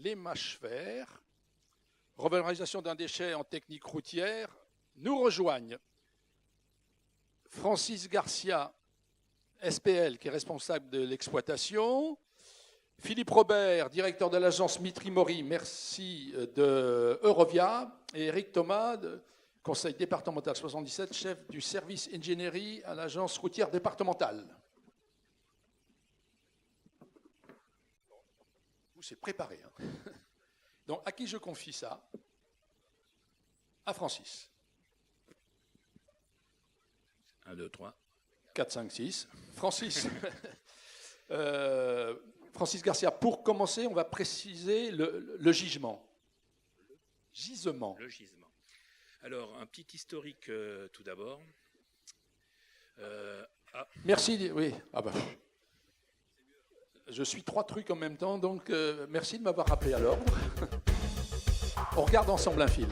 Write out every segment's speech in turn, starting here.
les mâches-fer, revalorisation d'un déchet en technique routière, nous rejoignent Francis Garcia, SPL, qui est responsable de l'exploitation, Philippe Robert, directeur de l'agence Mitry-Mori, merci, de Eurovia, et Eric Thomas, conseil départemental 77, chef du service ingénierie à l'agence routière départementale. Vous, c'est préparé. Hein. Donc, à qui je confie ça? À Francis. 1, 2, 3. 4, 5, 6. Francis. Francis Garcia, pour commencer, on va préciser le gisement. Gisement. Le gisement. Alors, un petit historique tout d'abord. Merci, oui. Ah bah. Je suis 3 trucs en même temps, donc merci de m'avoir rappelé à l'ordre. On regarde ensemble un film.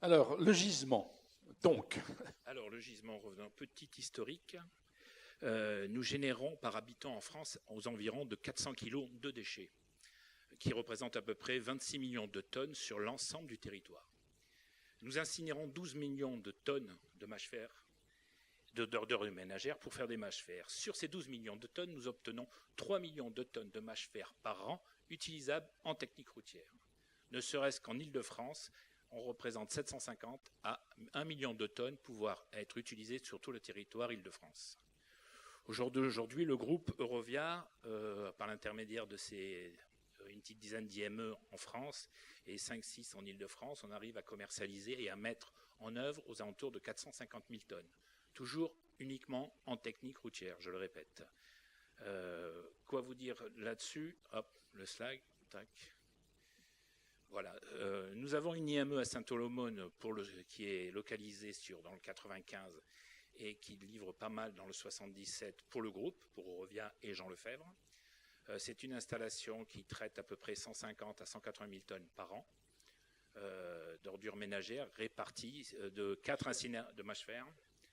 Alors, le gisement, donc. Alors, le gisement, revenons, petit historique. Nous générons par habitant en France aux environs de 400 kg de déchets, qui représentent à peu près 26 millions de tonnes sur l'ensemble du territoire. Nous incinérons 12 millions de tonnes de mâche-fer, d'ordures ménagères pour faire des mâches-fer. Sur ces 12 millions de tonnes, nous obtenons 3 millions de tonnes de mâche-fer par an utilisables en technique routière. Ne serait-ce qu'en Île-de-France, on représente 750 à 1 million de tonnes pouvoir être utilisées sur tout le territoire Île-de-France. Aujourd'hui, le groupe Eurovia, par l'intermédiaire de une petite dizaine d'IME en France et 5-6 en Île-de-France, on arrive à commercialiser et à mettre en œuvre aux alentours de 450 000 tonnes. Toujours uniquement en technique routière, je le répète. Quoi vous dire là-dessus? Hop, le slide, tac. Voilà, nous avons une IME à Saint-Olomone qui est localisée dans le 95 et qui livre pas mal dans le 77 pour le groupe, pour Eurovia et Jean Lefebvre. C'est une installation qui traite à peu près 150 à 180 000 tonnes par an d'ordures ménagères réparties de 4 incinérateurs de mâche-fer.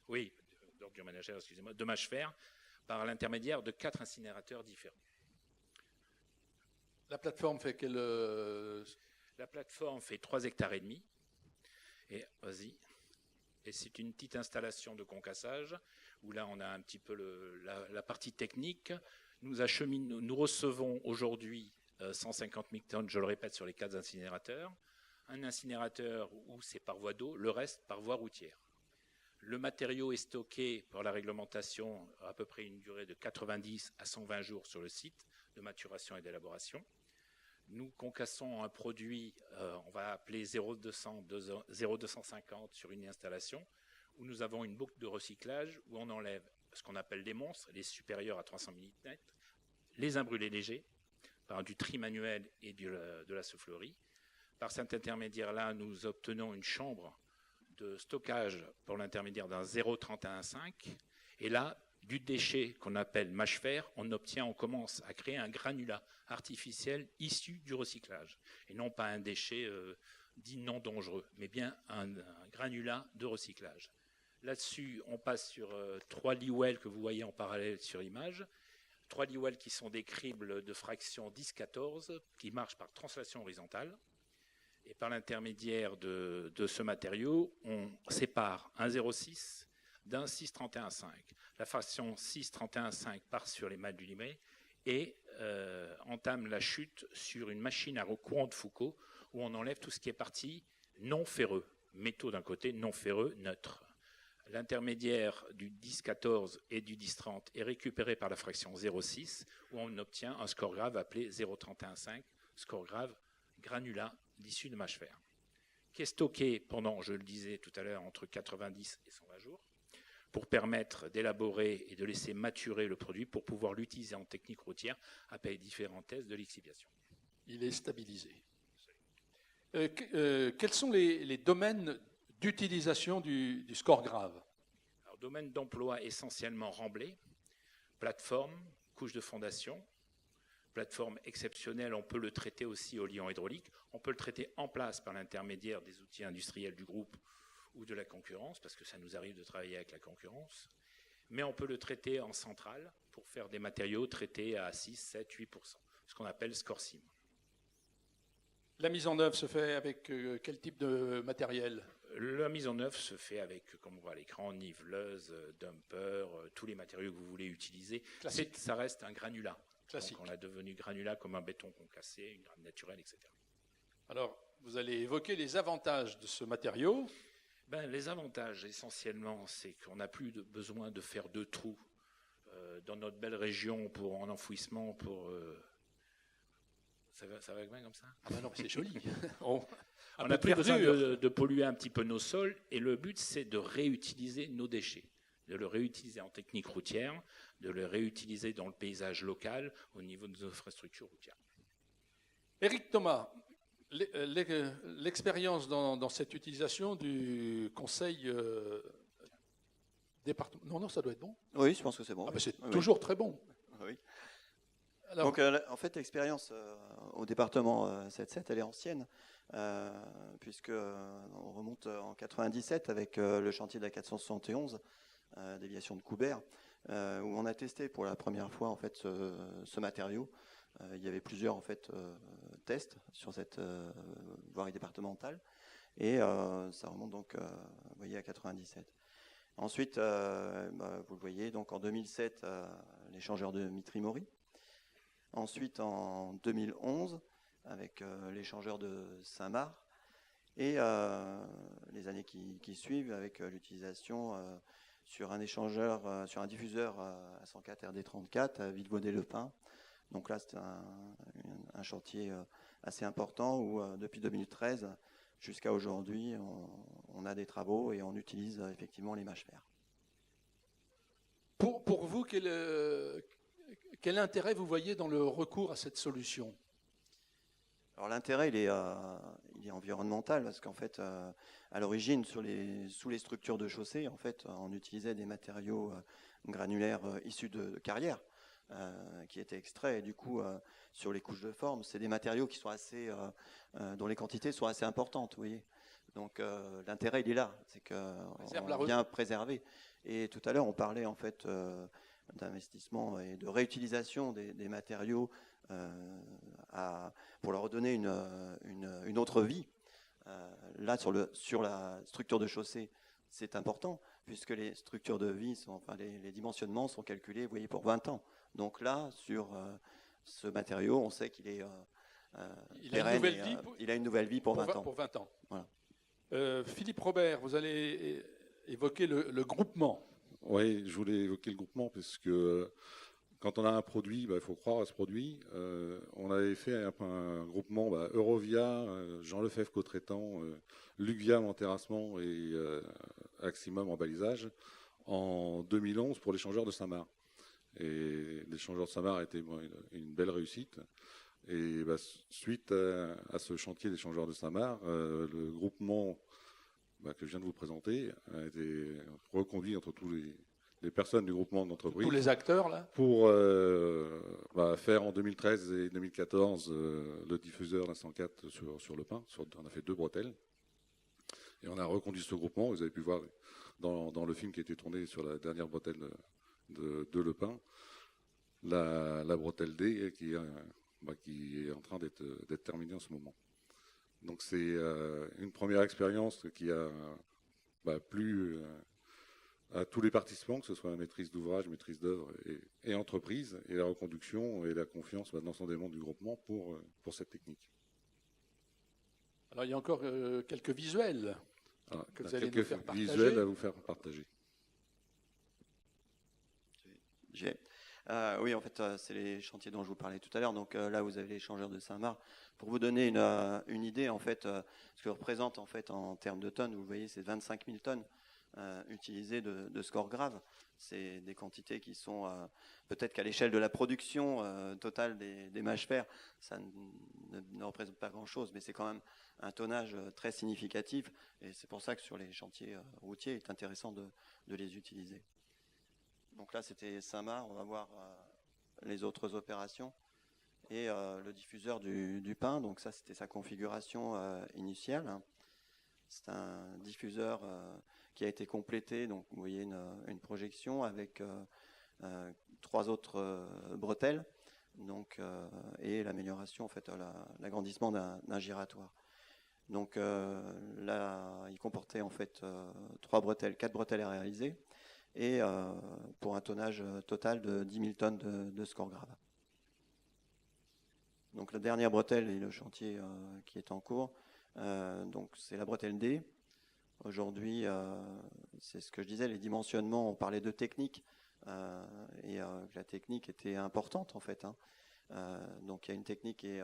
Oui, d'ordures ménagères, excusez-moi, de mâche-fer par l'intermédiaire de 4 incinérateurs différents. La plateforme fait quelle... La plateforme fait 3,5 hectares. Et vas-y. Et c'est une petite installation de concassage où là on a un petit peu la partie technique. Nous recevons aujourd'hui 150 000 tonnes, je le répète, sur les 4 incinérateurs. Un incinérateur où c'est par voie d'eau, le reste par voie routière. Le matériau est stocké pour la réglementation à peu près une durée de 90 à 120 jours sur le site de maturation et d'élaboration. Nous concassons un produit, on va appeler 0,250 sur une installation, où nous avons une boucle de recyclage où on enlève ce qu'on appelle les monstres, les supérieurs à 300 ml, les imbrûlés légers, par du tri manuel et de la soufflerie. Par cet intermédiaire-là, nous obtenons une chambre de stockage pour l'intermédiaire d'un 0,315. Et là, du déchet qu'on appelle mâche-fer, on commence à créer un granulat artificiel issu du recyclage. Et non pas un déchet dit non dangereux, mais bien un granulat de recyclage. Là-dessus, on passe sur 3 Lewell que vous voyez en parallèle sur l'image. 3 Lewell qui sont des cribles de fraction 10-14 qui marchent par translation horizontale. Et par l'intermédiaire de ce matériau, on sépare un 0,6 d'un 6,31,5. La fraction 6,31,5 part sur les mâts du Limay et entame la chute sur une machine à courant de Foucault où on enlève tout ce qui est partie non ferreux. Métaux d'un côté, non ferreux, neutre. L'intermédiaire du 10-14 et du 10-30 est récupéré par la fraction 0,6 où on obtient un score grave appelé 0,31,5, score grave granulat d'issue de mâche-fer, qui est stocké pendant, je le disais tout à l'heure, entre 90 et 120 jours, pour permettre d'élaborer et de laisser maturer le produit pour pouvoir l'utiliser en technique routière après différents tests de l'exhibition. Il est stabilisé. Quels sont les domaines d'utilisation du score grave? Alors, domaine d'emploi essentiellement remblai, plateforme, couche de fondation. Plateforme exceptionnelle, on peut le traiter aussi au liant hydraulique. On peut le traiter en place par l'intermédiaire des outils industriels du groupe ou de la concurrence, parce que ça nous arrive de travailler avec la concurrence. Mais on peut le traiter en centrale pour faire des matériaux traités à 6, 7, 8%, ce qu'on appelle score sim. La mise en œuvre se fait avec quel type de matériel? La mise en œuvre se fait avec, comme on voit à l'écran, niveleuse, dumper, tous les matériaux que vous voulez utiliser. Ça reste un granulat. Classique. Donc on a devenu granulat comme un béton concassé, une graine naturelle, etc. Alors, vous allez évoquer les avantages de ce matériau. Les avantages, essentiellement, c'est qu'on n'a plus besoin de faire de trous dans notre belle région en enfouissement pour... Ça va bien comme ça? Ah ben non, c'est joli. On n'a plus besoin de polluer un petit peu nos sols, et le but, c'est de réutiliser nos déchets, de le réutiliser en technique routière, de le réutiliser dans le paysage local au niveau de nos infrastructures routières. Éric Thomas, l'expérience dans cette utilisation du conseil départemental... Non, ça doit être bon. Oui, je pense que c'est bon. Ah ben c'est oui. toujours très bon. Oui. Alors, donc, en fait, l'expérience au département 7-7, elle est ancienne, puisque on remonte en 97 avec le chantier de la 471, déviation de Coubert, où on a testé pour la première fois en fait ce matériau. Il y avait plusieurs en fait tests sur cette voirie départementale, et ça remonte donc, vous voyez, à 97. Ensuite, vous le voyez, donc en 2007, l'échangeur de Mitry-Mory. Ensuite, en 2011, avec l'échangeur de Saint-Marc, et les années qui suivent avec l'utilisation sur un échangeur, sur un diffuseur à 104 RD34 à Villevaudet-le-Pin. Donc là, c'est un chantier assez important où depuis 2013 jusqu'à aujourd'hui, on a des travaux et on utilise effectivement les mâches-fer. pour vous, quel intérêt vous voyez dans le recours à cette solution? Alors l'intérêt, il est environnemental, parce qu'en fait, à l'origine, sous les structures de chaussée, en fait, on utilisait des matériaux granulaires issus de carrières qui étaient extraits. Et du coup, sur les couches de forme, c'est des matériaux qui sont dont les quantités sont assez importantes, vous voyez. Donc l'intérêt, il est là, c'est qu'on vient préserver. Et tout à l'heure, on parlait en fait d'investissement et de réutilisation des matériaux pour leur donner une autre vie. Là, sur la structure de chaussée, c'est important, puisque les structures de vie, les dimensionnements sont calculés, vous voyez, pour 20 ans. Donc là, sur ce matériau, on sait qu'il est pérenne, il a une nouvelle vie pour 20 ans. Pour 20 ans. Voilà. Philippe Robert, vous allez évoquer le groupement. Oui, je voulais évoquer le groupement parce que quand on a un produit, il faut croire à ce produit. On avait fait un groupement Eurovia, Jean Lefebvre co-traitant, Lugvia en terrassement et Aximum en balisage en 2011 pour l'échangeur de Saint-Marc. Et l'échangeur de Saint-Marc a été une belle réussite. Et suite à ce chantier d'échangeur de Saint-Marc, le groupement que je viens de vous présenter a été reconduit entre tous les personnes du groupement d'entreprise. Tous les acteurs, là. Pour faire en 2013 et 2014 le diffuseur d'A104 sur Le Pin. On a fait 2 bretelles. Et on a reconduit ce groupement. Vous avez pu voir dans le film qui a été tourné sur la dernière bretelle de Le Pin, la bretelle D qui est en train d'être terminée en ce moment. Donc c'est une première expérience qui a plu à tous les participants, que ce soit la maîtrise d'ouvrage, maîtrise d'œuvre et entreprise, et la reconduction et la confiance dans l'ensemble des membres du groupement pour cette technique. Alors il y a encore quelques visuels que vous allez nous faire partager. Visuels à vous faire partager. Oui, en fait, c'est les chantiers dont je vous parlais tout à l'heure. Donc là, vous avez l'échangeur de Saint-Marc. Pour vous donner une idée, en fait, ce que représente en fait en termes de tonnes, vous voyez, c'est 25 000 tonnes utilisées de score grave. C'est des quantités qui sont peut-être qu'à l'échelle de la production totale des mâches fer, ça ne représente pas grand-chose, mais c'est quand même un tonnage très significatif. Et c'est pour ça que sur les chantiers routiers, il est intéressant de les utiliser. Donc là, c'était Saint-Marc. On va voir les autres opérations. Et le diffuseur du Pin, donc ça, c'était sa configuration initiale. C'est un diffuseur qui a été complété. Donc vous voyez une projection avec 3 autres bretelles. Donc, et l'amélioration, en fait, l'agrandissement d'un giratoire. Donc là, il comportait en fait 4 bretelles à réaliser. Et pour un tonnage total de 10 000 tonnes de score grave. Donc la dernière bretelle est le chantier qui est en cours. Donc c'est la bretelle D. Aujourd'hui, c'est ce que je disais, les dimensionnements, on parlait de technique, et la technique était importante en fait. Donc il y a une technique qui est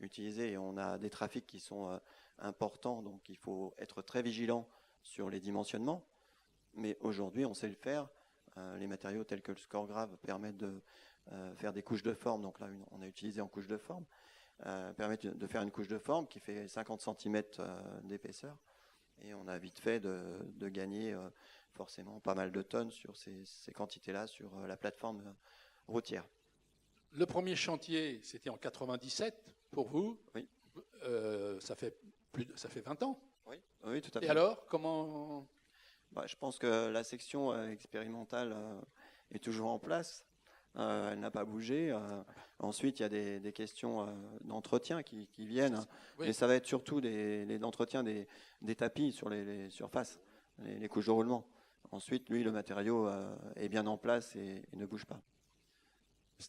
utilisée et on a des trafics qui sont importants, donc il faut être très vigilant sur les dimensionnements. Mais aujourd'hui, on sait le faire. Les matériaux tels que le score grave permettent de faire des couches de forme. Donc là, on a utilisé en couche de forme. Permettent de faire une couche de forme qui fait 50 cm d'épaisseur. Et on a vite fait de gagner forcément pas mal de tonnes sur ces quantités-là sur la plateforme routière. Le premier chantier, c'était en 97 pour vous. Oui. Ça fait 20 ans. Oui, tout à fait. Et alors, comment... Je pense que la section expérimentale est toujours en place. Elle n'a pas bougé. Ensuite, il y a des questions d'entretien qui viennent. Oui. Mais ça va être surtout l'entretien des tapis sur les surfaces, les couches de roulement. Ensuite, lui, le matériau est bien en place et ne bouge pas.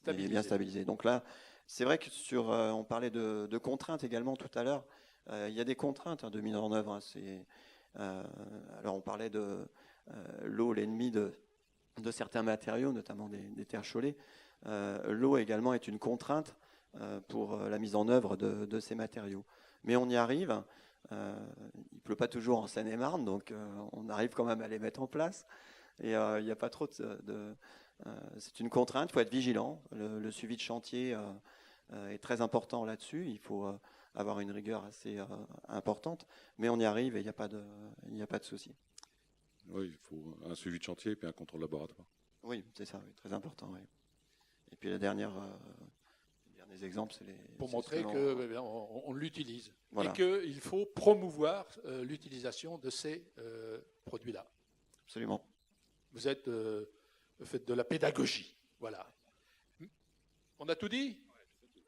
Il est bien stabilisé. Donc là, c'est vrai que on parlait de contraintes également tout à l'heure. Il y a des contraintes de mise en œuvre. Alors on parlait de l'eau, l'ennemi de certains matériaux, notamment des terres chaulées. L'eau également est une contrainte pour la mise en œuvre de ces matériaux. Mais on y arrive. Il ne pleut pas toujours en Seine-et-Marne, donc on arrive quand même à les mettre en place. Et il n'y a pas trop c'est une contrainte, il faut être vigilant. Le suivi de chantier est très important là-dessus. Il faut avoir une rigueur assez importante, mais on y arrive et il n'y a pas de souci. Oui, il faut un suivi de chantier et puis un contrôle laboratoire. Oui, c'est ça, oui, très important. Oui. Et puis les derniers exemples, c'est les... Pour montrer qu'on l'utilise, voilà. Et qu'il faut promouvoir l'utilisation de ces produits-là. Absolument. Vous faites de la pédagogie, voilà. On a tout dit ?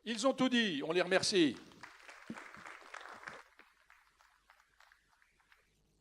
Ils ont tout dit, on les remercie.